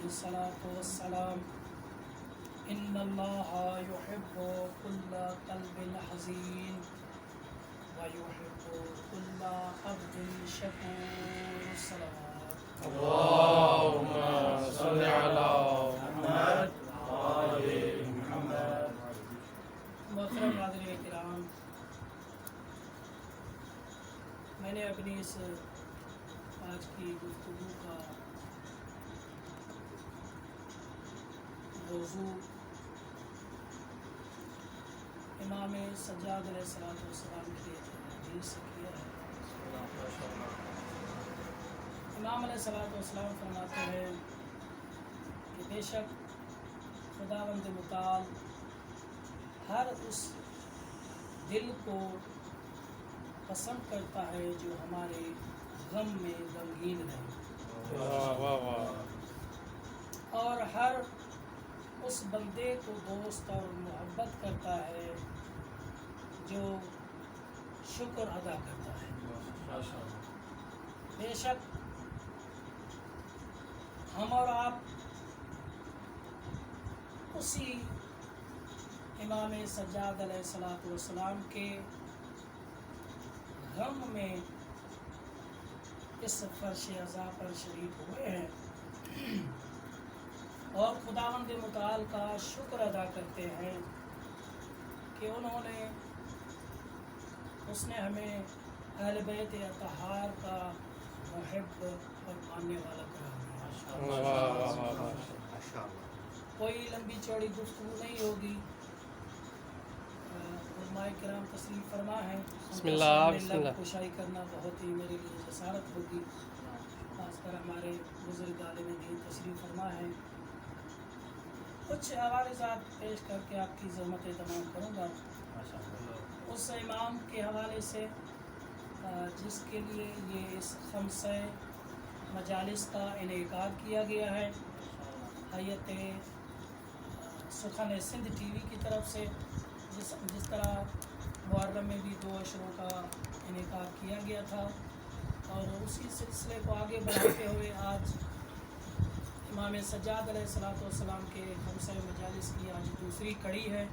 الصلاة والسلام إن الله يحب كل قلب حزين ويحب كل عبد شكور. الصلاة اللهم صل على محمد وآل محمد. محترم حاضرین کرام، میں نے اپنی اس آج کی گفتگو کا موضوع امام سجاد علیہ السلام کے حدیث سے کیا ہے۔ امام علیہ السلام فرماتے ہیں کہ بے شک خداوند متعال ہر اس دل کو پسند کرتا ہے جو ہمارے غم میں غمگین رہے، اور ہر اس بندے کو دوست اور محبت کرتا ہے جو شکر ادا کرتا ہے۔ بے شک ہم اور آپ اسی امام سجاد علیہ السلام کے غم میں اس فرش عزا پر شریک ہوئے ہیں اور خداوند متعال کا شکر ادا کرتے ہیں کہ اس نے ہمیں اہل بیت اطہار کا محب اور ماننے والا قرار دیا۔ کوئی لمبی چوڑی گفتگو نہیں ہوگی، علماء کرام تشریف فرما ہے، بسم اللہ کوشائی کرنا بہت ہی میرے لیے جسارت ہوگی، خاص کر ہمارے بزرگ عالم دین تشریف فرما ہے۔ کچھ حوالے جات پیش کر کے آپ کی زحمت تمام کروں گا اس امام کے حوالے سے جس کے لیے یہ اس خمسہ مجالس کا انعقاد کیا گیا ہے حیات سخن سندھ ٹی وی کی طرف سے، جس طرح محرم میں بھی 2 عشروں کا انعقاد کیا گیا تھا، اور اسی سلسلے کو آگے بڑھاتے ہوئے آج امام سجاد علیہ السلام کے خمسہ مجالس کی آج دوسری کڑی ہے،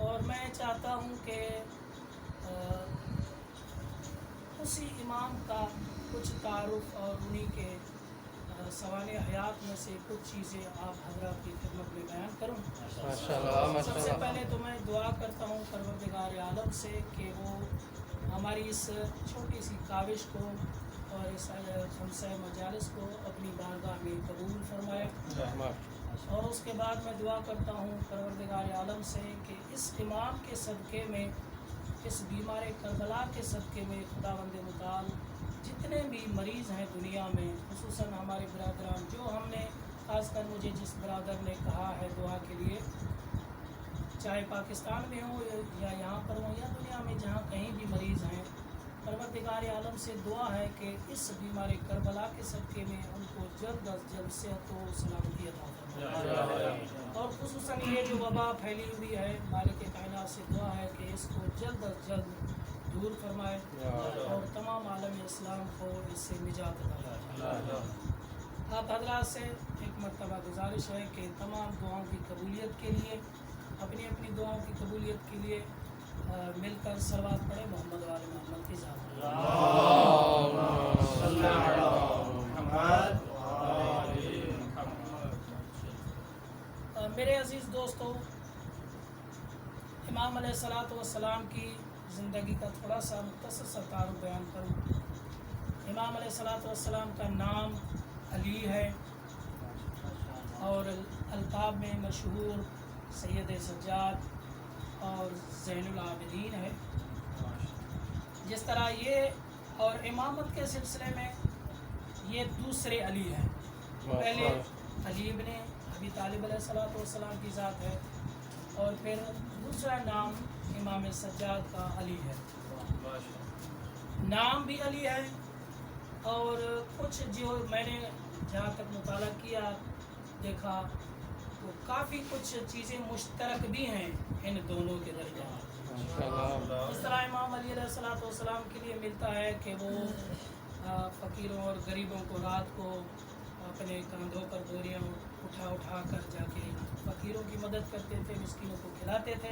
اور میں چاہتا ہوں کہ اسی امام کا کچھ تعارف اور انہی کے سوانح حیات میں سے کچھ چیزیں آپ حضرات کی خدمت میں بیان کروں۔ سب سے پہلے تو میں دعا کرتا ہوں پروردگار عالم سے کہ وہ ہماری اس چھوٹی سی کاوش کو اور اس خمسہ مجالس کو اپنی بارگاہ میں قبول فرمائے، اور اس کے بعد میں دعا کرتا ہوں پروردگار عالم سے کہ اس امام کے صدقے میں، اس بیمار کربلا کے صدقے میں خداوند متعال جتنے بھی مریض ہیں دنیا میں، خصوصاً ہمارے برادران، جو ہم نے خاص کر مجھے جس برادر نے کہا ہے دعا کے لیے، چاہے پاکستان میں ہوں یا یہاں پر ہوں یا دنیا میں جہاں کہیں بھی مریض ہیں، پروردگار عالم سے دعا ہے کہ اس بیمار کربلا کے صدقے میں ان کو جلد از جلد صحت و سلامتی عطا فرمائے، اور خصوصاً یہ جو وبا پھیلی ہوئی ہے، مالک کائنات سے دعا ہے کہ اس کو جلد از جلد دور فرمائے اور تمام عالم اسلام کو اس سے نجات عطا فرمائے۔ آپ حضرات سے ایک مرتبہ گزارش ہے کہ تمام دعاؤں کی قبولیت کے لیے، اپنی اپنی دعاؤں کی قبولیت کے لیے مل کر صلوات پڑھیں محمد وآل محمد کی ذات۔ میرے عزیز دوستو، امام علیہ السلام کی زندگی کا تھوڑا سا مختصر سا تعارف بیان کروں۔ امام علیہ السلام کا نام علی ہے، اور القاب میں مشہور سید سجاد اور زین العابدین ہے۔ جس طرح یہ اور امامت کے سلسلے میں یہ دوسرے علی ہیں، پہلے علی ابن ابی طالب علیہ السلام کی ذات ہے، اور پھر دوسرا نام امام سجاد کا علی ہے، نام بھی علی ہے، اور کچھ جو میں نے جہاں تک مطالعہ کیا دیکھا تو کافی کچھ چیزیں مشترک بھی ہیں ان دونوں کے درمیان۔ اس طرح امام علی علیہ السلام کے لیے ملتا ہے کہ وہ فقیروں اور غریبوں کو رات کو اپنے کاندھوں پر بوریاں उठा उठा कर जाके फ़कीरों की मदद करते थे, मिस्कीनों को खिलाते थे।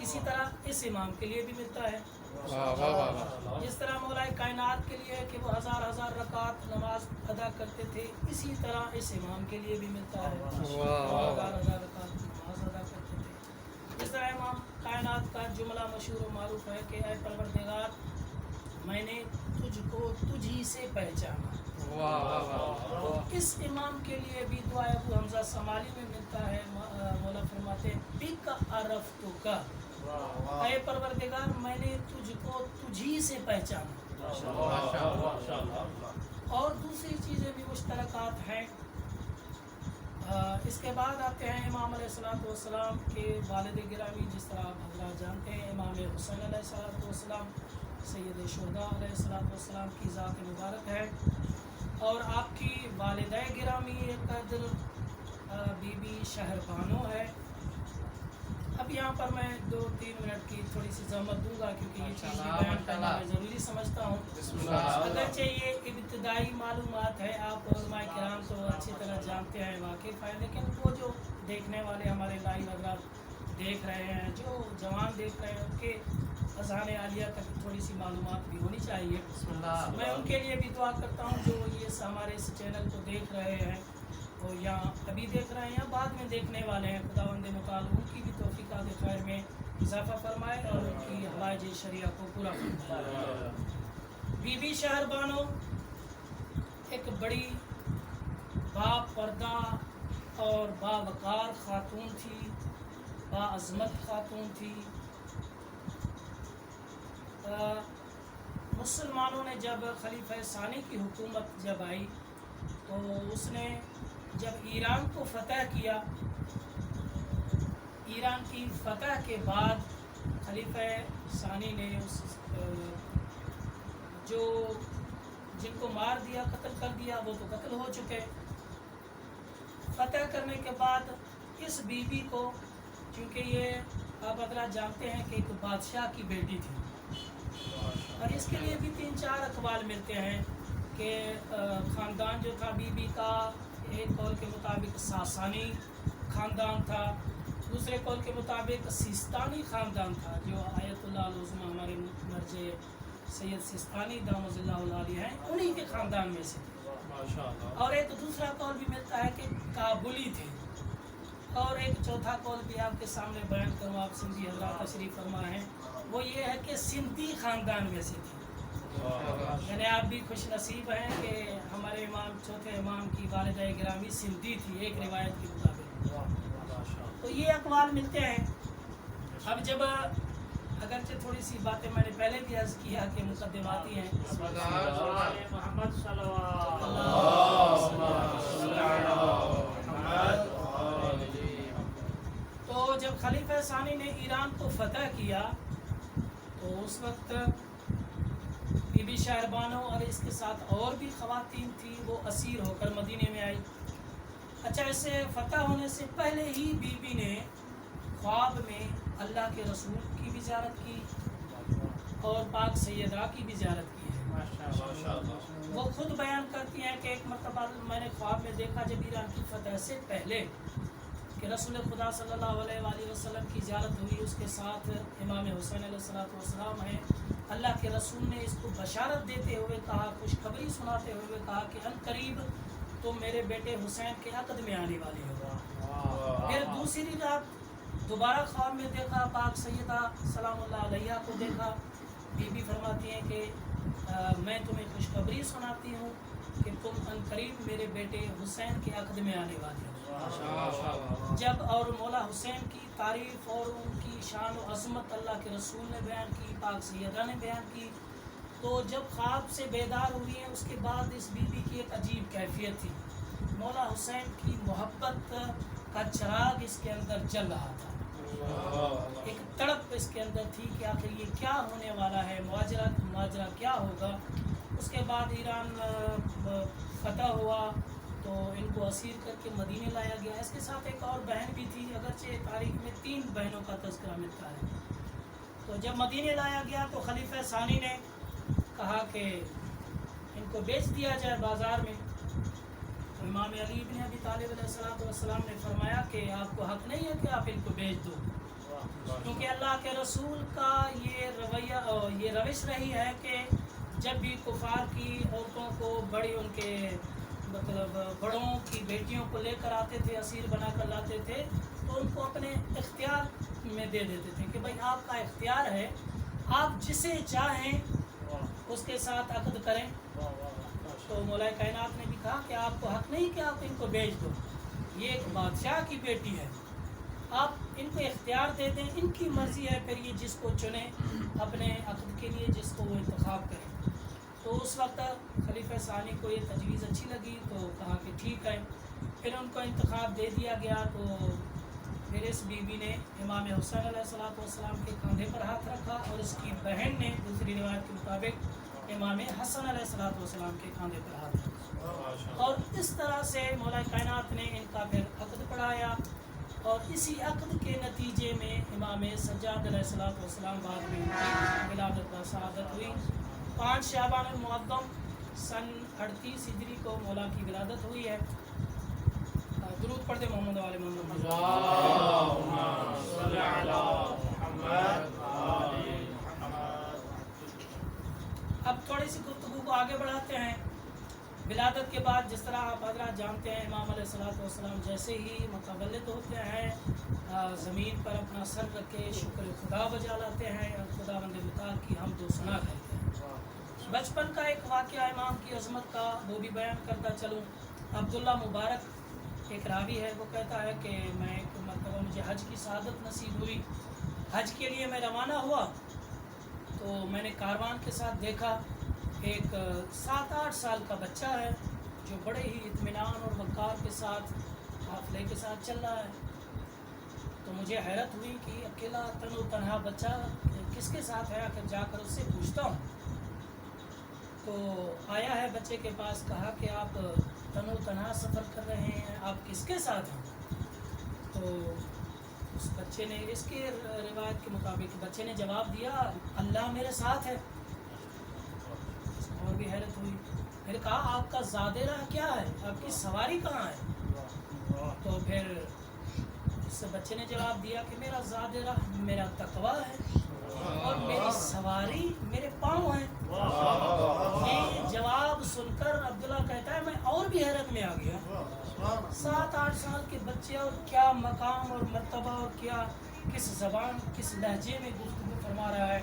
इसी तरह इस इमाम के लिए भी मिलता है। वाह वाह वाह वाह। जिस तरह मौलाए कायनात के लिए कि वो हज़ार हज़ार रकात नमाज अदा करते थे, इसी तरह इस इमाम के लिए भी मिलता है। हज़ार हज़ार रकात नमाज अदा करते थे। जिस तरह इमाम कायनात का जुमला मशहूर व मारूफ है कि ऐ परवरदिगार, मैंने तुझको तुझी से पहचाना। वाह वाह वाह। तो इस इमाम के लिए भी दुआ अबू हमजा समाली में मिलता है। मौला फरमाते हैं बिक अरफ्तुका, ऐ परवरदिगार मैंने तुझको तुझी से पहचाना। और दूसरी चीज़ें भी मुश्तरकात हैं। इसके बाद आते हैं इमाम अलैहिस्सलाम के वालिद गिरामी, जिस तरह आप हज़रात जानते हैं इमाम हुसैन अलैहिस्सलाम सैयद शुहदा अलैहिस्सलाम की ज़ात मुबारक है। और आपकी वालिदा गिरामी कदर बीबी शहरबानो है। अब यहाँ पर मैं 2-3 मिनट की थोड़ी सी ज़हमत दूंगा, क्योंकि ये चीज़ बयान करना मैं ज़रूरी समझता हूँ। अगरचे ये इब्तिदाई मालूमात है, आप उलमाए किराम तो अच्छी तरह जानते हैं, वाकिफ़ है, लेकिन वो जो देखने वाले हमारे लाइव हज़रात देख रहे हैं, जो जवान देख रहे हैं, उनके अज़हान आलिया तक थोड़ी सी मालूमात भी होनी चाहिए। मैं उनके लिए भी दुआ करता हूँ जो ये हमारे इस चैनल को देख रहे हैं, वो या अभी देख रहे हैं या बाद में देखने वाले हैं। खुदावंद मुताल उनकी भी तौफीक़ात खैर में इजाफ़ा फरमाए और उनकी हवाइज शरिया को पूरा फरमाए। बीबी शहरबानो एक बड़ी बापर्दा और बावकार ख़ातून थी, बाअज़मत ख़ातून थी। मुसलमानों ने जब खलीफा सानी की हुकूमत जब आई, तो उसने जब ईरान को फ़तह किया, ईरान की फ़तह के बाद खलीफा सानी ने उस जो जिनको मार दिया, कत्ल कर दिया, वो तो कत्ल हो चुके। फ़तह करने के बाद इस बीबी को, क्योंकि ये आप हज़रात जानते हैं कि एक बादशाह की बेटी थी, और इसके लिए भी 3-4 अक़वाल मिलते हैं कि ख़ानदान जो था बीबी का, एक कौल के मुताबिक सासानी ख़ानदान था, दूसरे कौल के मुताबिक सिस्तानी ख़ानदान था, जो आयतुल्लाह उज़्मा हमारे मर्जे सैयद सिस्तानी दामोज़िल्लाहुल आली हैं, उन्हीं के ख़ानदान में से माशाअल्लाह। और एक दूसरा कौल भी मिलता है कि काबुली थे, और एक चौथा कौल भी आपके सामने बयान करूँ, आप सिंधी हज़रात तशरीफ़ फरमा हैं, वो ये है कि सिंधी ख़ानदान में से थी। यानी आप भी खुश नसीब हैं कि हमारे इमाम, चौथे इमाम की वालिदा गिरामी सिंधी थी, एक रिवायत के मुताबिक। तो ये अक़वाल मिलते हैं। अब जब अगरचे थोड़ी सी बातें मैंने पहले भी अर्ज़ किया कि मुक़द्दिमाती हैं, तो जब खलीफा सानी ने ईरान को फ़तह किया, तो उस वक्त बीबी शहरबानो और इसके साथ और भी ख़वातीन थी, वो असीर होकर मदीने में आई। अच्छा, इससे फ़तह होने से पहले ही बीबी ने ख्वाब में अल्लाह के रसूल की भी ज़ियारत की और पाक सैयदा की भी ज़ियारत की है। वो खुद बयान करती हैं कि एक मरतबा मैंने ख्वाब में देखा, जब ईरान की फ़तह से पहले, कि रसूल खुदा सल्लल्लाहु अलैहि वसल्लम की ज़ियारत हुई, उसके साथ इमाम हुसैन अलैहिस्सलाम हैं। अल्लाह के रसूल ने इसको बशारत देते हुए कहा, खुशखबरी सुनाते हुए कहा कि अनकरीब तुम मेरे बेटे हुसैन के अक़द में आने वाले हो। फिर दूसरी रात दोबारा ख्वाब में देखा, पाक सैयदा सलामुल्लाह अलैहा को देखा। बीबी फरमाती हैं कि मैं तुम्हें खुशखबरी सुनाती हूँ कि तुम अनकरीब मेरे बेटे हुसैन के अक़द में आने वाले हो। जब और मौला हुसैन की तारीफ़ और उनकी शान व अज़मत अल्लाह के रसूल ने बयान की, पाक सैयदा ने बयान की, तो जब ख्वाब से बेदार हुई हैं, उसके बाद इस बीबी की एक अजीब कैफियत थी। मौला हुसैन की मोहब्बत का चिराग इसके अंदर जल रहा था, एक तड़प इसके अंदर थी कि आखिर ये क्या होने वाला है, माजरा क्या होगा। उसके बाद ईरान फ़तह हुआ, तो इनको असीर करके मदीने लाया गया। इसके साथ एक और बहन भी थी, अगरचे तारीख में 3 बहनों का तज़किरा मिलता है। तो जब मदीने लाया गया तो खलीफा सानी ने कहा कि इनको बेच दिया जाए बाज़ार में। तो इमाम अली इब्न अबी तालिब अलैहिस्सलाम ने फरमाया कि आपको हक नहीं है कि आप इनको बेच दो, क्योंकि अल्लाह के रसूल का ये रवैया ये रविश रही है कि जब भी कुफार की औरतों को बड़ी उनके मतलब बड़ों की बेटियों को लेकर आते थे, असीर बना कर लाते थे, तो उनको अपने इख्तियार में दे देते थे कि भाई आपका इख्तियार है, आप जिसे चाहें उसके साथ अक़द करें। तो मौला कायनात ने भी कहा कि आपको हक नहीं कि आप इनको बेच दो, ये एक बादशाह की बेटी है, आप इनको इख्तियार दे दें, इनकी मर्ज़ी है, फिर ये जिसको चुने अपने अक़द के लिए, जिसको वो इंतखाब करें। तो उस वक्त खलीफा सानी को ये तजवीज़ अच्छी लगी, तो कहा कि ठीक है। फिर उनको इंतखाब दे दिया गया। तो फिर इस बीवी ने इमाम हुसैन अलैहिस्सलाम के कंधे पर हाथ रखा और इसकी बहन ने दूसरी रिवायत के मुताबिक इमाम हसन अलैहिस्सलाम के कंधे पर हाथ रखा। और इस तरह से मौला कायनात ने इनका फिर अक़द पढ़ाया, और इसी अक़द के नतीजे में इमाम सज्जाद अलैहिस्सलाम बाद में विलादत व शहादत हुई। 5 शाबान मुअज़्ज़म सन 38 हिजरी को मौला की विलादत हुई है। दुरूद पढ़ दे मोहम्मद वाले मोहम्मद। अब थोड़ी सी गुफ्तगू को आगे बढ़ाते हैं। विलादत के बाद जिस तरह आप हज़रात जानते हैं, इमाम अलैहिस्सलाम जैसे ही मुतवल्लिद होते हैं, ज़मीन पर अपना सर रख के शुक्र खुदा बजा लाते हैं और खुदावंद मुताल की हमद व सना करते हैं। बचपन का एक वाक़या इमाम की अज़मत का वो भी बयान करता चलूँ। अब्दुल्ला मुबारक एक रावी है, वो कहता है कि मैं एक मरतबा मुझे हज की सआदत नसीब हुई। हज के लिए मैं रवाना हुआ तो मैंने कारवान के साथ देखा एक 7-8 साल का बच्चा है जो बड़े ही इत्मीनान और वक़ार के साथ काफ़िले के साथ चल रहा है। तो मुझे हैरत हुई कि अकेला तन्हा बच्चा किसके साथ है, आकर जाकर उससे पूछता हूँ। तो आया है बच्चे के पास, कहा कि आप तन्हा सफ़र कर रहे हैं, आप किसके साथ हैं? तो उस बच्चे ने, इसके रिवायत के मुताबिक बच्चे ने जवाब दिया, अल्लाह मेरे साथ है। और भी हैरत हुई। फिर कहा आपका ज़ादे राह क्या है, आपकी सवारी कहाँ है? तो फिर इस बच्चे ने जवाब दिया कि मेरा ज़ादे राह मेरा तकवा है और मेरी सवारी मेरे पाँव हैं। ये जवाब सुनकर अब्दुल्ला कहता है मैं और भी हैरत में आ गया। 7-8 साल के बच्चे, और क्या मकाम और मर्तबा, और क्या किस ज़बान किस लहजे में गुफ्तगू फरमा रहा है।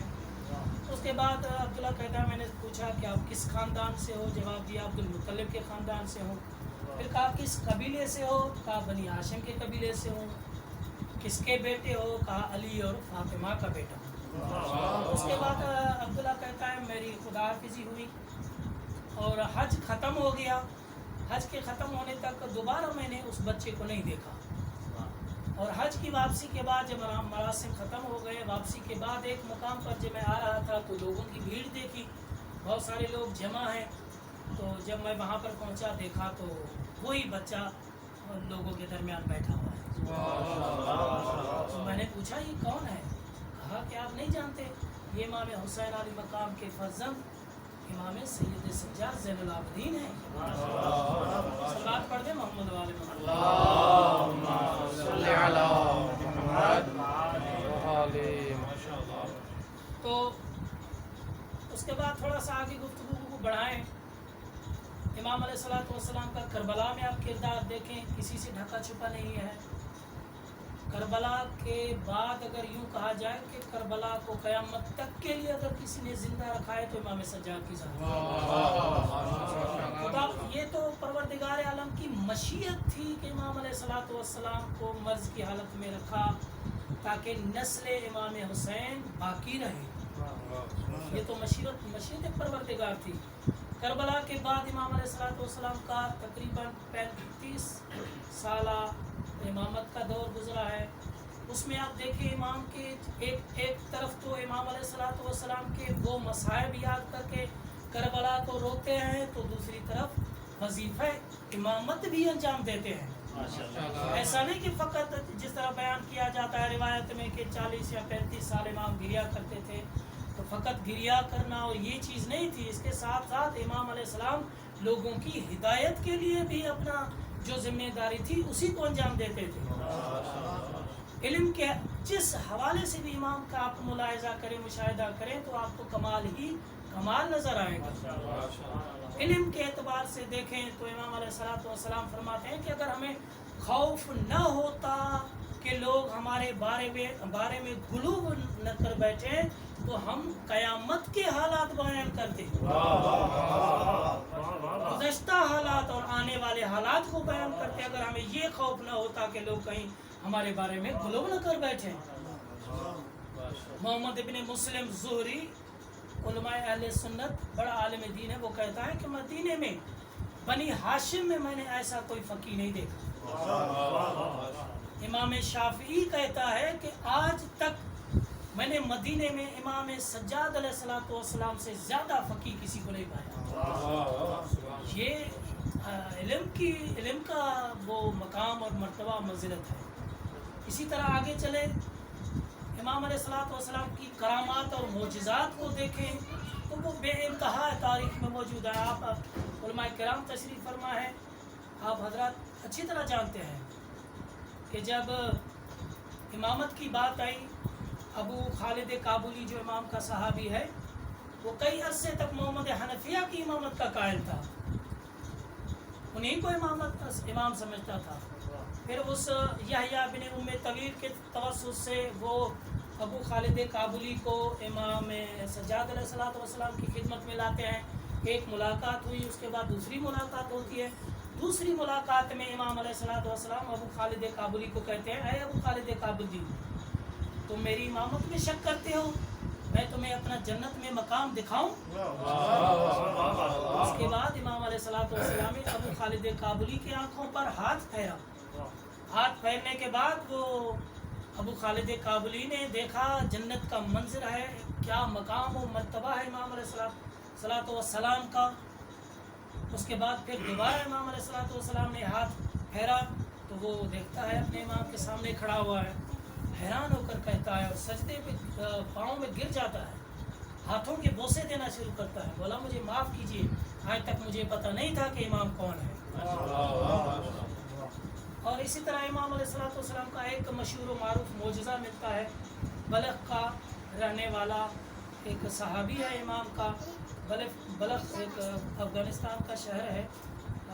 उसके बाद अब्दुल्ला कहता है मैंने पूछा कि आप किस ख़ानदान से हो? जवाब दिया अब्दुल मुत्तलिब के ख़ानदान से हो। फिर कहा किस कबीले से हो? कहा बनी हाशिम के कबीले से हो। किसके बेटे हो? कहा अली और फातिमा का बेटा। उसके बाद अब्दुल्ला कहता है मेरी खुदा हाफिज़ी हुई और हज ख़त्म हो गया। हज के ख़त्म होने तक दोबारा मैंने उस बच्चे को नहीं देखा। और हज की वापसी के बाद जब मरासिम ख़त्म हो गए, वापसी के बाद एक मुकाम पर जब मैं आ रहा था तो लोगों की भीड़ देखी, बहुत सारे लोग जमा हैं। तो जब मैं वहाँ पर पहुँचा, देखा तो वही बच्चा लोगों के दरमियान बैठा हुआ है। तो मैंने पूछा ये कौन है? कहा कि आप नहीं जानते, ये इमाम हुसैन अली मकाम के फर्जंद इमाम सैयद सज्जाद ज़ैनुल आबिदीन है। सलात पढ़ दे मोहम्मद वाले मोहम्मद। तो उसके बाद थोड़ा सा आगे गुफ्तगू को बढ़ाएं। इमाम अलैहिस्सलाम का करबला में आप किरदार देखें, किसी से ढका छुपा नहीं है। करबला के बाद अगर यूँ कहा जाए कि करबला को क़यामत तक के लिए अगर किसी ने ज़िंदा रखा है तो इमाम सज्जाद की ज़ात। खुदा, ये तो परवरदिगार आलम की मशीयत थी कि इमाम अलैहिस्सलाम को मर्ज़ की हालत में रखा ताकि नस्ल इमाम हुसैन बाकी रहे। ये तो मशीयत परवरदिगार थी। करबला के बाद इमाम अलैहिस्सलाम का तकरीबन 35 साला इमामत का दौर गुजरा है। उसमें आप देखिए इमाम के एक तरफ तो इमाम अलैहिस्सलाम के वो मसाइब याद करके करबला को रोकते हैं, तो दूसरी तरफ वजीफ़ा इमामत भी अंजाम देते हैं। ऐसा नहीं कि फ़कत जिस तरह बयान किया जाता है रिवायत में कि 40 या 35 साल इमाम गिरिया करते थे, तो फ़कत गिरिया करना और ये चीज़ नहीं थी। इसके साथ साथ इमाम अलैहिस्सलाम لوگوں کی ہدایت کے لیے بھی اپنا جو ذمہ داری تھی اسی کو انجام دیتے تھے۔ علم کے جس حوالے سے بھی امام کا آپ ملاحظہ کریں، مشاہدہ کریں تو آپ کو کمال ہی کمال نظر آئے گا۔ علم کے اعتبار سے دیکھیں تو امام علیہ الصلوۃ والسلام فرماتے ہیں کہ اگر ہمیں خوف نہ ہوتا کہ لوگ ہمارے بارے میں غلو نہ کر بیٹھیں تو ہم قیامت کے حالات بیان کرتے، گزشتہ حالات اور آنے والے حالات کو بیان کرتے، اگر ہمیں یہ خوف نہ ہوتا کہ لوگ کہیں ہمارے بارے میں غلو نہ کر بیٹھیں۔ محمد ابن مسلم زہری علماء اہل سنت بڑا عالم دین ہے، وہ کہتا ہے کہ مدینے میں بنی ہاشم میں میں نے ایسا کوئی فقیہ نہیں دیکھا۔ امام شافعی کہتا ہے کہ آج تک میں نے مدینے میں امام سجاد علیہ الصلوۃ والسلام سے زیادہ فقیہ کسی کو نہیں پایا۔ یہ علم کا وہ مقام اور مرتبہ منزلت ہے۔ اسی طرح آگے چلے امام علیہ الصلوۃ والسلام کی کرامات اور معجزات کو دیکھیں تو وہ بے انتہا تاریخ میں موجود ہے۔ آپ علماء کرام تشریف فرما ہے، آپ حضرات اچھی طرح جانتے ہیں کہ جب امامت کی بات آئی، ابو خالد کابلی جو امام کا صحابی ہے وہ کئی عرصے تک محمد حنفیہ کی امامت کا قائل تھا، انہیں کو امام سمجھتا تھا۔ پھر اس یحییٰ بن ام طویل کے توسط سے وہ ابو خالد کابلی کو امام سجاد علیہ الصلوۃ والسلام کی خدمت میں لاتے ہیں۔ ایک ملاقات ہوئی، اس کے بعد دوسری ملاقات ہوتی ہے۔ دوسری ملاقات میں امام علیہ الصلوۃ والسلام ابو خالد کابلی کو کہتے ہیں، اے ابو خالد کابلی، تم میری امامت میں شک کرتے ہو؟ میں تمہیں اپنا جنت میں مقام دکھاؤں؟ اس کے بعد امام علیہ الصلوۃ والسلام نے ابو خالد کابلی کی آنکھوں پر ہاتھ پھیرا۔ ہاتھ پھیرنے کے بعد وہ ابو خالد کابلی نے دیکھا جنت کا منظر ہے، کیا مقام و مرتبہ ہے امام علیہ الصلوۃ والسلام کا۔ اس کے بعد پھر دوبارہ امام علیہ الصلوۃ والسلام نے ہاتھ پھیرا تو وہ دیکھتا ہے اپنے امام کے سامنے کھڑا ہوا ہے، حیران ہو کر کہتا ہے اور سجدے پہ پاؤں میں گر جاتا ہے، ہاتھوں کے بوسے دینا شروع کرتا ہے، بولا مجھے معاف کیجیے، آج تک مجھے پتہ نہیں تھا کہ امام کون ہے۔ اور اسی طرح امام علیہ الصلوۃ والسلام کا ایک مشہور و معروف معجزہ ملتا ہے۔ بلخ کا رہنے والا ایک صحابی ہے امام کا، بلخ ایک افغانستان کا شہر ہے،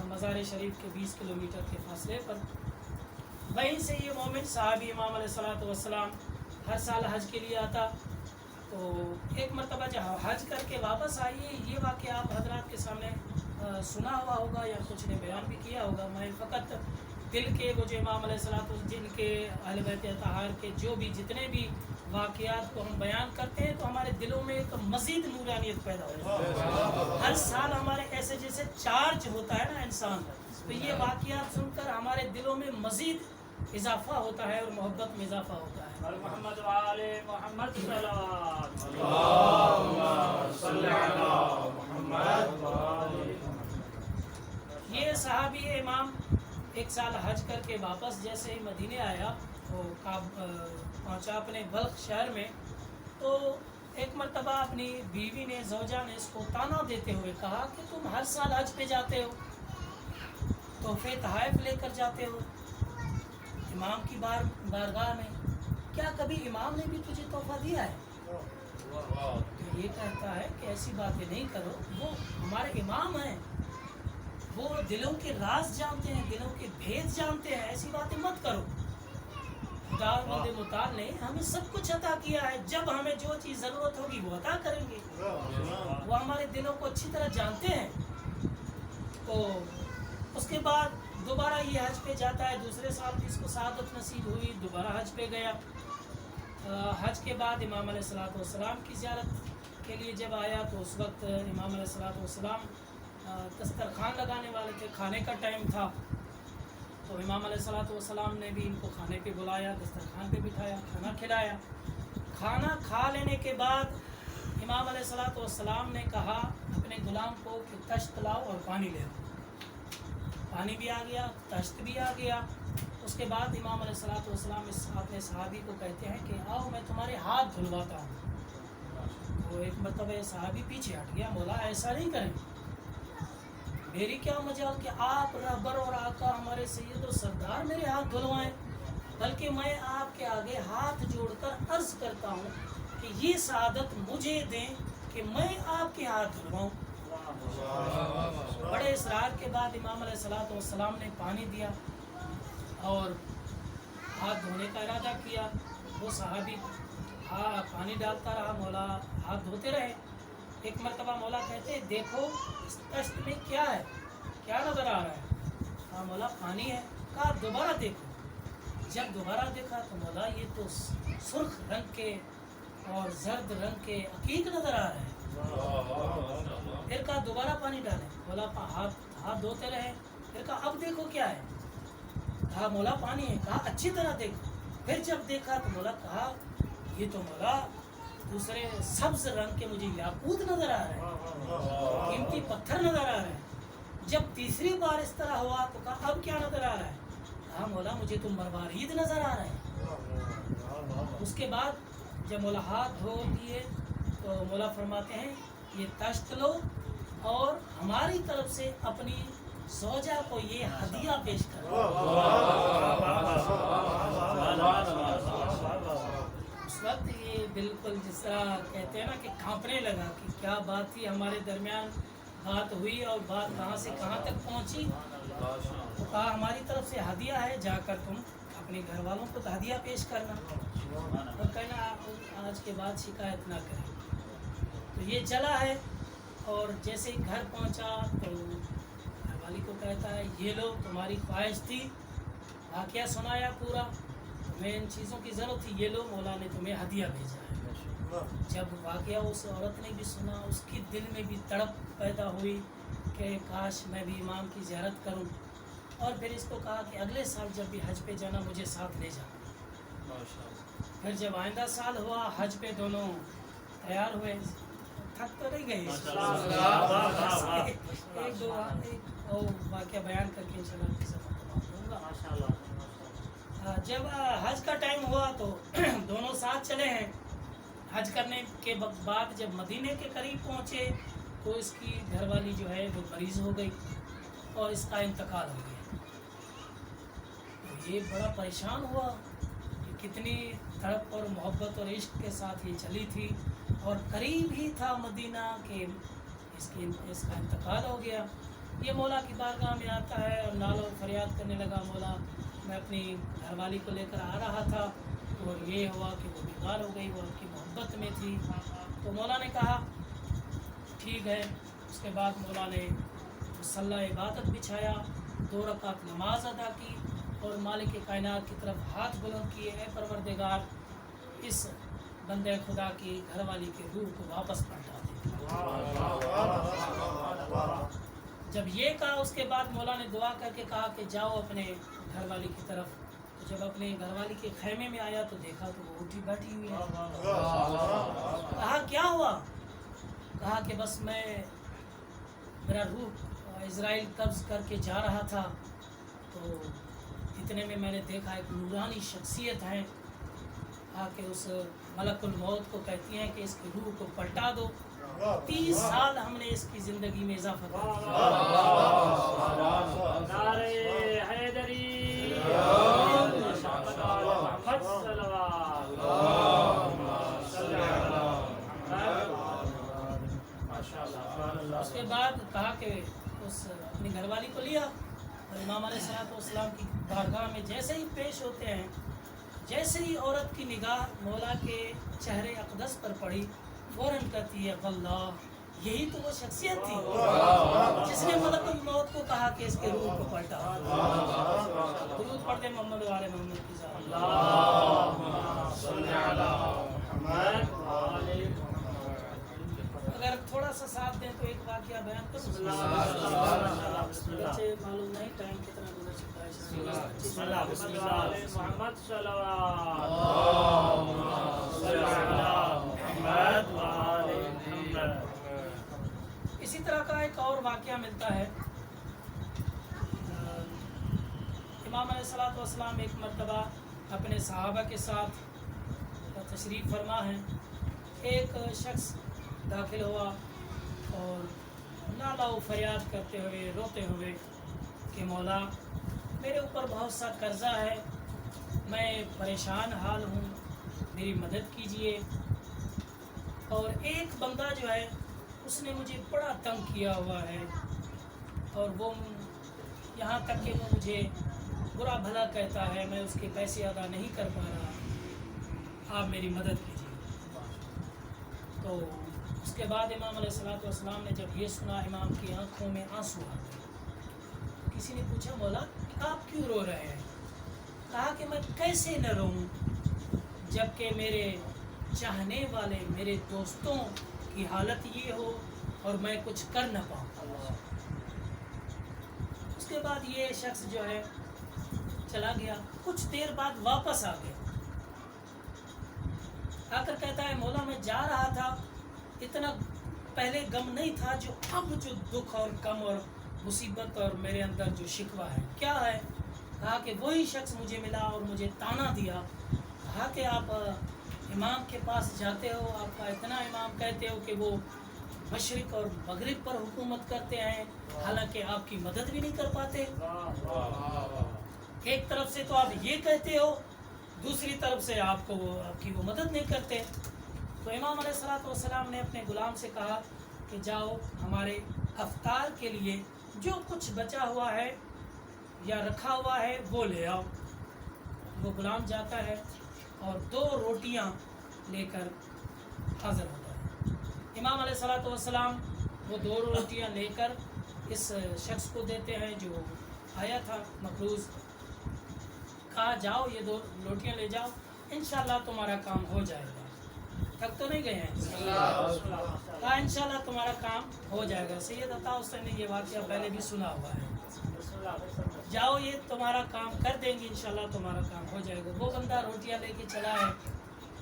مزار شریف کے 20 کلومیٹر کے فاصلے پر۔ وہیں سے یہ مومن صحابی امام علیہ الصلوۃ والسلام ہر سال حج کے لیے آتا، تو ایک مرتبہ جب حج کر کے واپس آئیے، یہ واقعہ آپ حضرات کے سامنے سنا ہوا ہوگا یا کچھ نے بیان بھی کیا ہوگا۔ میں فقط دل کے وہ جو امام علیہ الصلوۃ والسلام جن کے اہل بیت اطہار کے جو بھی جتنے بھی واقعات کو ہم بیان کرتے ہیں تو ہمارے دلوں میں ایک مزید نورانیت پیدا ہوتی ہے۔ ہر سال ہمارے ایسے جیسے چارج ہوتا ہے نا انسان، تو یہ واقعات سن کر ہمارے دلوں میں مزید اضافہ ہوتا ہے اور محبت میں اضافہ ہوتا ہے۔ محمد وآل محمد یہ صحابی امام ایک سال حج کر کے واپس جیسے ہی مدینے آیا، وہ پہنچا اپنے بلخ شہر میں، تو ایک مرتبہ اپنی بیوی نے، زوجہ نے اس کو تانا دیتے ہوئے کہا کہ تم ہر سال حج پہ جاتے ہو، تحفے تحائف لے کر جاتے ہو امام کی بارگاہ میں، کیا کبھی امام نے بھی تجھے تحفہ دیا ہے؟ تو یہ کہتا ہے کہ ایسی باتیں نہیں کرو، وہ ہمارے امام ہیں، وہ دلوں کے راز جانتے ہیں، دلوں کے بھید جانتے ہیں، ایسی باتیں مت کرو۔ خدا مند مطال نے ہمیں سب کچھ عطا کیا ہے، جب ہمیں جو چیز ضرورت ہوگی وہ عطا کریں گے، وہ ہمارے دلوں کو اچھی طرح جانتے ہیں۔ تو اس کے بعد دوبارہ یہ حج پہ جاتا ہے، دوسرے سال بھی اس کو سعادت نصیب ہوئی، دوبارہ حج پہ گیا۔ حج کے بعد امام علیہ الصلوۃ والسلام کی زیارت کے لیے جب آیا تو اس وقت امام علیہ الصلوۃ والسلام دسترخوان لگانے والے تھے، کھانے کا ٹائم تھا، تو امام علیہ الصلوۃ والسلام نے بھی ان کو کھانے پہ بلایا، دسترخوان پہ بٹھایا، کھانا کھلایا۔ کھانا کھا لینے کے بعد امام علیہ الصلوۃ والسلام نے کہا اپنے غلام کو کہ تشت لاؤ اور پانی لے آؤ۔ پانی بھی آ گیا، تشت بھی آ گیا۔ اس کے بعد امام علیہ الصلوۃ والسلام اپنے صحابی کو کہتے ہیں کہ آؤ میں تمہارے ہاتھ دھلواتا ہوں۔ وہ ایک مرتبہ صحابی پیچھے ہٹ گیا، بولا ایسا نہیں کریں، मेरी क्या मजाल कि आप रहबर और आका हमारे सैयद और सरदार मेरे हाथ धुलवाएं, बल्कि मैं आपके आगे हाथ जोड़कर अर्ज करता हूँ कि ये शहादत मुझे दें कि मैं आपके हाथ धुलवाऊँ। बड़े इसरार के बाद इमाम अलैहिस्सलाम ने पानी दिया और हाथ धोने का इरादा किया। वो सहाबी पानी डालता रहा, मौला हाथ धोते रहे। एक मरतबा मौला कहते हैं देखो इस तश्त में क्या है, क्या नज़र आ रहा है? हाँ मौला पानी है। कहा दोबारा देखो। जब दोबारा देखा तो मौला ये तो सुर्ख रंग के और जर्द रंग के अकीक नज़र आ रहे हैं। फिर कहा दोबारा पानी डालें। मौला हाथ धोते रहे। फिर कहा अब देखो क्या है? कहा मौला पानी है। कहा अच्छी तरह देखो। फिर जब देखा तो मौला कहा ये तो मौला दूसरे सब्ज रंग के मुझे याकूत नजर आ रहे हैं, कीमती पत्थर नजर आ रहे हैं। जब तीसरी बार इस तरह हुआ तो कहा अब क्या नजर आ रहा है? कहा मौला मुझे तो मरवारीद नजर आ रहे हैं। उसके बाद जब मौला हाथ धो दिए तो मौला फरमाते हैं ये तश्त लो और हमारी तरफ से अपनी सौजा को ये हदिया पेश करो। उस वक्त ये बिल्कुल जिस तरह कहते हैं ना कि कांपने लगा कि क्या बात थी, हमारे दरमियान बात हुई और बात कहाँ से कहाँ तक पहुँची। तो कहा हमारी तरफ से हदिया है, जाकर तुम अपने घर वालों को तो हदिया पेश करना और कहना आज के बाद शिकायत ना करें। तो ये चला है और जैसे ही घर पहुँचा तो घरवाली को कहता है ये लो तुम्हारी ख्वाहिश थी, वाक़या सुनाया पूरा, तुम्हें इन चीज़ों की ज़रूरत थी, ये लो मौला ने तुम्हें हदिया भेजा है। जब वाक़या उस औरत ने भी सुना उसके दिल में भी तड़प पैदा हुई कि काश मैं भी इमाम की ज़ियारत करूं। और फिर इसको कहा कि अगले साल जब भी हज पे जाना मुझे साथ ले जाना। फिर जब आइंदा साल हुआ हज पे दोनों तैयार हुए, थक तो नहीं गए। एक दो वाक़या बयान करके इंशाल्लाह जब हज का टाइम हुआ तो दोनों साथ चले हैं। हज करने के बाद जब मदीने के करीब पहुँचे तो इसकी घरवाली जो है वो मरीज़ हो गई और इसका इंतकाल हो गया। तो ये बड़ा परेशान हुआ कि कितनी तड़प और मोहब्बत और इश्क के साथ ये चली थी और करीब ही था मदीना के इसका इंतकाल हो गया। ये मौला की बारगाह में आता है और नालो फरियाद करने लगा, मौला मैं अपनी घरवाली को लेकर आ रहा था और ये हुआ कि वो बीमार हो गई, वो आपकी मोहब्बत में थी। तो मौला ने कहा ठीक है। उसके बाद मौला ने मुसल्ला इबादत बिछाया, 2 रकात नमाज अदा की और मालिक कायनात की तरफ हाथ बुलंद किए, ऐ परवरदिगार इस बंदे खुदा की घरवाली के रूह को वापस पलटा दे। जब ये कहा उसके बाद मौला ने दुआ करके कहा कि जाओ अपने घरवाली की तरफ। तो जब अपने घरवाली के खैमे में आया तो देखा तो वो उठी बैठी हुई है। कहा क्या हुआ? कहा कि बस मेरा रूह इज़राइल कब्ज़ करके जा रहा था तो इतने में मैंने देखा एक नूरानी शख्सियत है आके उस मलकुल मौत को कहती हैं कि इसकी रूह को पलटा दो। 30 साल हमने इसकी ज़िंदगी में इजाफा कर उसके बाद कहा कि उस अपनी घरवाली को लिया और इमाम अलैहिस्सलाम की बारगाह में जैसे ही पेश होते हैं, जैसे ही औरत की निगाह मौला के चेहरे अक़दस पर पड़ी, फ़ौरन कहती है अल्लाह यही तो वो शख्सियत थी जिसने मलकुल मौत को कहा कि इसके रूह को पलटा। दुरूद पढ़ दे मोहम्मद वाले मोहम्मद की अगर थोड़ा सा साथ दें तो एक वाक़या बयान कर बच्चे मालूम नहीं टाइम कितना गुजर चुका है। इसी तरह का एक और वाक़या मिलता है। इमाम अलैहिस्सलाम एक मरतबा अपने सहाबा के साथ तशरीफ़ फरमा है। एक शख्स दाखिल हुआ और नाला व फरियाद करते हुए रोते हुए कि मौला मेरे ऊपर बहुत सा कर्जा है, मैं परेशान हाल हूँ, मेरी मदद कीजिए। और एक बंदा जो है उसने मुझे बड़ा तंग किया हुआ है और वो यहाँ तक कि वो मुझे बुरा भला कहता है, मैं उसके पैसे अदा नहीं कर पा रहा, आप मेरी मदद कीजिए। तो उसके बाद इमाम अलैहिस्सलातु वस्सलाम ने जब ये सुना, इमाम की आंखों में आंसू आ गए। तो किसी ने पूछा मौला आप क्यों रो रहे हैं? कहा कि मैं कैसे न रोऊं जबकि मेरे चाहने वाले मेरे दोस्तों की हालत ये हो और मैं कुछ कर न पाऊँ। उसके बाद ये शख्स जो है चला गया, कुछ देर बाद वापस आ गया, आकर कहता है मौला मैं जा रहा था, इतना पहले गम नहीं था जो अब जो दुख और गम और मुसीबत और मेरे अंदर जो शिकवा है क्या है। कहा कि वही शख्स मुझे मिला और मुझे ताना दिया, कहा कि आप इमाम के पास जाते हो, आपका इतना इमाम कहते हो कि वो मशरिक और मगरिब पर हुकूमत करते हैं, हालांकि आपकी मदद भी नहीं कर पाते। एक तरफ से तो आप ये कहते हो, दूसरी तरफ से आपको आपकी वो मदद नहीं करते। तो इमाम अलैहिस्सलातु वस्सलाम ने अपने गुलाम से कहा कि जाओ हमारे अफ्तार के लिए जो कुछ बचा हुआ है या रखा हुआ है वो ले आओ। वो गुलाम जाता है और 2 रोटियां लेकर हाजिर होता है। इमाम अलैहिस्सलातु वस्सलाम वो 2 रोटियां लेकर इस शख्स को देते हैं जो आया था मकरूज़। कहा जाओ ये 2 रोटियां ले जाओ, इंशाल्लाह तुम्हारा काम हो जाएगा। थक तो नहीं गए हैं? कहा इंशाल्लाह तुम्हारा काम हो जाएगा। सैयद अता हुसैन ने ये वाक़या पहले भी सुना हुआ है, जाओ ये तुम्हारा काम कर देंगे, इंशाल्लाह तुम्हारा काम हो जाएगा। वो बंदा रोटियां लेके चला है,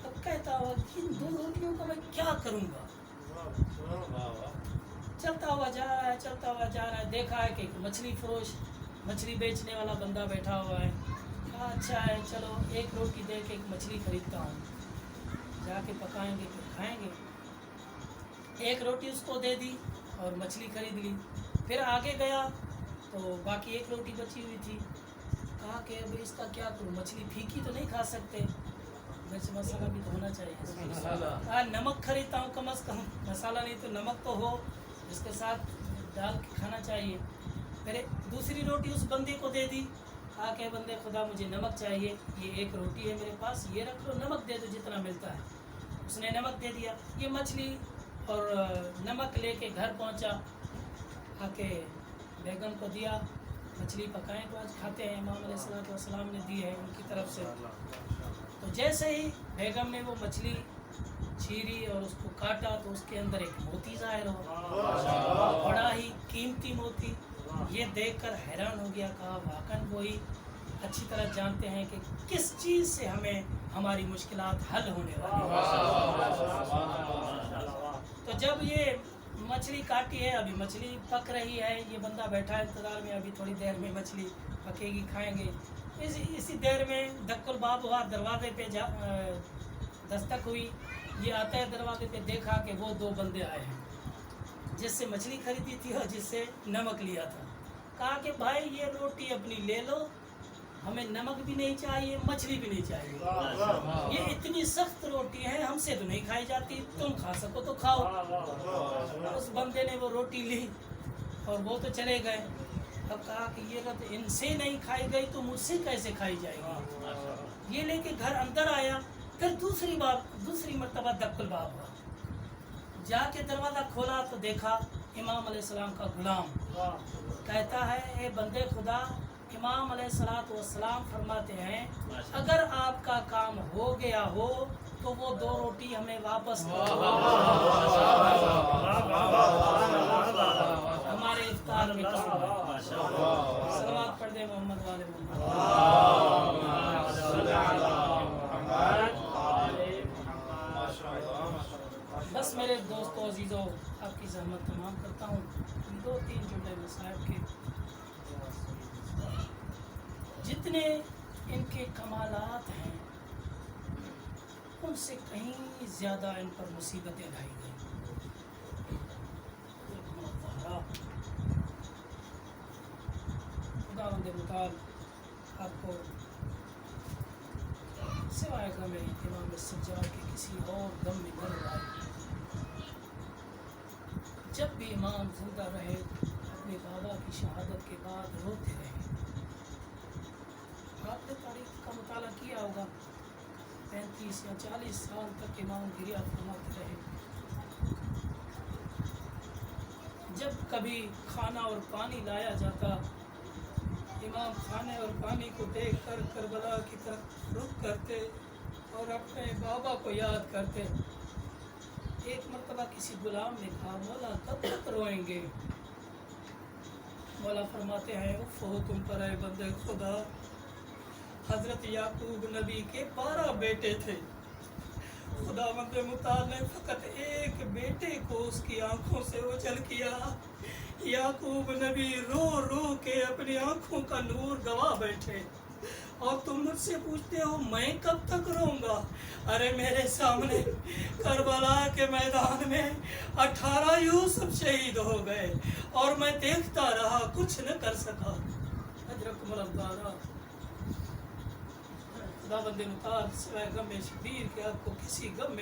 अब कहता हुआ इन 2 रोटियों का मैं क्या करूँगा। चलता हुआ जा रहा है, चलता हुआ जा रहा है, देखा है कि मछली फरोश मछली बेचने वाला बंदा बैठा हुआ है। कहा अच्छा है, चलो 1 रोटी दे के 1 मछली खरीदता हूँ, जाके पकाएंगे फिर खाएंगे। 1 रोटी उसको दे दी और मछली खरीद ली। फिर आगे गया तो बाकी 1 रोटी बची हुई थी। कहा कि अब इसका क्या करूँ, मछली फीकी तो नहीं खा सकते, मिर्च मसाला भी तो होना चाहिए। कहा नमक खरीदता हूँ, कम से कम मसाला नहीं तो नमक तो हो, इसके साथ डाल के खाना चाहिए। फिर दूसरी रोटी उस बंदे को दे दी। कहा कि बंदे खुदा मुझे नमक चाहिए, ये 1 रोटी है मेरे पास, ये रख लो, नमक दे दो जितना मिलता है। उसने नमक दे दिया। ये मछली और नमक लेके घर पहुंचा, आके बेगम को दिया, मछली पकाएं तो आज खाते हैं। इमाम अलैहिस्सलातु वस्सलाम ने दी है उनकी तरफ से। तो जैसे ही बेगम ने वो मछली चीरी और उसको काटा तो उसके अंदर एक मोती ज़ाहिर हुआ, बड़ा ही कीमती मोती। ये देखकर हैरान हो गया, कहा वाकई वही अच्छी तरह जानते हैं कि किस चीज़ से हमें हमारी मुश्किलात हल होने वाली है। तो जब ये मछली काटी है, अभी मछली पक रही है, ये बंदा बैठा है इंतज़ार में, अभी थोड़ी देर में मछली पकेगी, खाएंगे। इसी देर में धक्कुल बाब हुआ, दरवाजे पे दस्तक हुई। ये आता है दरवाजे पे, देखा कि वो 2 बंदे आए हैं, जिससे मछली खरीदी थी और जिससे नमक लिया था। कहा कि भाई ये रोटी अपनी ले लो, हमें नमक भी नहीं चाहिए, मछली भी नहीं चाहिए, ये इतनी सख्त रोटी है हमसे तो नहीं खाई जाती, तुम खा सको तो खाओ। उस बंदे ने वो रोटी ली और वो तो चले गए। अब कहा कि ये तो इनसे नहीं खाई गई तो मुझसे कैसे खाई जाएगी। ये लेके घर अंदर आया, फिर दूसरी मर्तबा दक्कुल बाब हुआ, जाके दरवाज़ा खोला तो देखा इमाम अलैहिस्सलाम का गुलाम। कहता है ए बंदे खुदा, इमाम अलैहिस्सलातु वस्सलाम फरमाते हैं अगर आपका काम हो गया हो तो वो 2 रोटी हमें वापस हमारे इफ्तार में सलवात पढ़ दे मोहम्मद वाले बस मेरे दोस्तों अजीज़ों, आपकी ज़हमत तमाम करता हूँ। 2-3 जुमले मसाइब के, जितने इनके कमालात हैं उनसे कहीं ज़्यादा इन पर मुसीबतें ढाई गई। बंदे मुताल आपको सिवाय गम इमाम सज्जाद के किसी और गम में न लगाए। जब भी इमाम जिंदा रहे अपने बाबा की शहादत के बाद रोते रहे। आपने तारीख का मुताला किया होगा, 35 या 40 साल तक इमाम गिरिया फरमाते रहे। जब कभी खाना और पानी लाया जाता, इमाम खाने और पानी को देख कर करबला की तरफ रुख करते और अपने बाबा को याद करते। एक मरतबा किसी गुलाम ने कहा, मौला कब तक रोएंगे? मौला फरमाते हैं, उफ हो तुम पर है बंदे खुदा। हजरत याकूब नबी के 12 बेटे थे। खुदावंद मुताल ने फकत एक बेटे को उसकी आंखों से ओझल किया। याकूब नबी रो रो के अपनी आंखों का नूर गवा बैठे और तुम मुझसे पूछते हो मैं कब तक रोऊंगा? अरे मेरे सामने करबला के मैदान में 18 यूसुफ शहीद हो गए और मैं देखता रहा, कुछ न कर सका। खुदावंद मुताल सिवाय गम शबीर के आपको किसी गम में